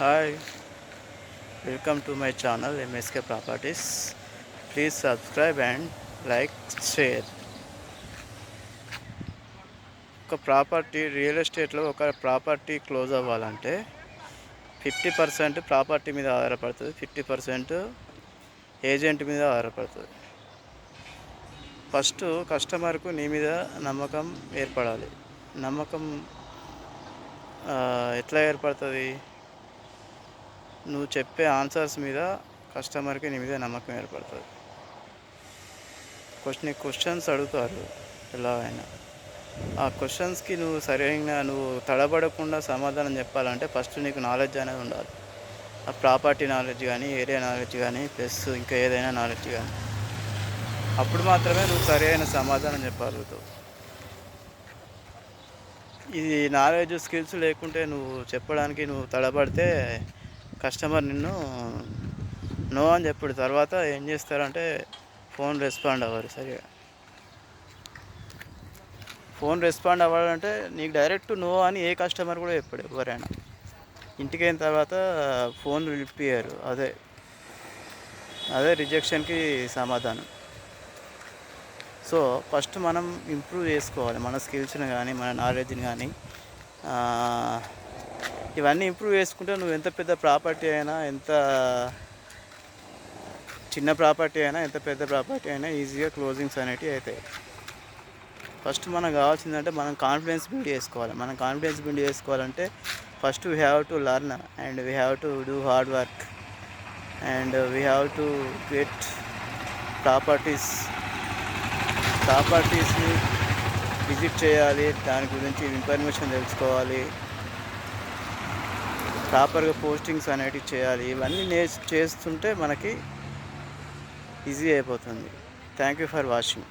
Hi, welcome to my channel MSK Properties. Please subscribe and like, share. ఒక property real ఎస్టేట్లో ఒక property close అవ్వాలంటే 50% property మీద ఆధారపడుతుంది, 50% ఏజెంట్ మీద ఆధారపడుతుంది. ఫస్ట్ కస్టమర్కు నీ మీద నమ్మకం ఏర్పడాలి. నమ్మకం ఎట్లా ఏర్పడుతుంది? నువ్వు చెప్పే ఆన్సర్స్ మీద కస్టమర్కి నీ మీద నమ్మకం ఏర్పడుతుంది. క్వశ్చన్స్ అడుగుతారు ఎలా అయినా. ఆ క్వశ్చన్స్కి నువ్వు తడబడకుండా సమాధానం చెప్పాలంటే ఫస్ట్ నీకు నాలెడ్జ్ అనేది ఉండాలి. ఆ ప్రాపర్టీ నాలెడ్జ్ కానీ, ఏరియా నాలెడ్జ్ కానీ, ప్లస్ ఇంకా ఏదైనా నాలెడ్జ్ కానీ. అప్పుడు మాత్రమే నువ్వు సరైన సమాధానం చెప్పగలుగుతావు. ఇది నాలెడ్జ్ స్కిల్స్ లేకుంటే నువ్వు చెప్పడానికి నువ్వు తడబడితే కస్టమర్ నిన్ను నో అని చెప్పాడు. తర్వాత ఏం చేస్తారంటే ఫోన్ రెస్పాండ్ అవ్వరు సరిగా. ఫోన్ రెస్పాండ్ అవ్వాలంటే నీకు డైరెక్ట్ నో అని ఏ కస్టమర్ కూడా చెప్పాడు. ఎవరైనా ఇంటికి అయిన తర్వాత ఫోన్ లిఫ్ట్ చేయరు. అదే రిజెక్షన్కి సమాధానం. సో ఫస్ట్ మనం ఇంప్రూవ్ చేసుకోవాలి మన స్కిల్స్ని కానీ, మన నాలెడ్జ్ని కానీ. ఇవన్నీ ఇంప్రూవ్ చేసుకుంటే నువ్వు ఎంత పెద్ద ప్రాపర్టీ అయినా, ఎంత చిన్న ప్రాపర్టీ అయినా, ఎంత పెద్ద ప్రాపర్టీ అయినా ఈజీగా క్లోజింగ్స్ అనేటివి అవుతాయి. ఫస్ట్ మనకు కావాల్సిందంటే మనం కాన్ఫిడెన్స్ బిల్డ్ చేసుకోవాలి. మనం కాన్ఫిడెన్స్ బిల్డ్ చేసుకోవాలంటే first we have to learn and we have to do hard work and we have to get ప్రాపర్టీస్ని విజిట్ చేయాలి. దాని గురించి ఇన్ఫర్మేషన్ తెలుసుకోవాలి. ప్రాపర్గా పోస్టింగ్స్ అనేటివి చేయాలి. ఇవన్నీ చేస్తుంటే మనకి ఈజీ అయిపోతుంది. Thank you for watching.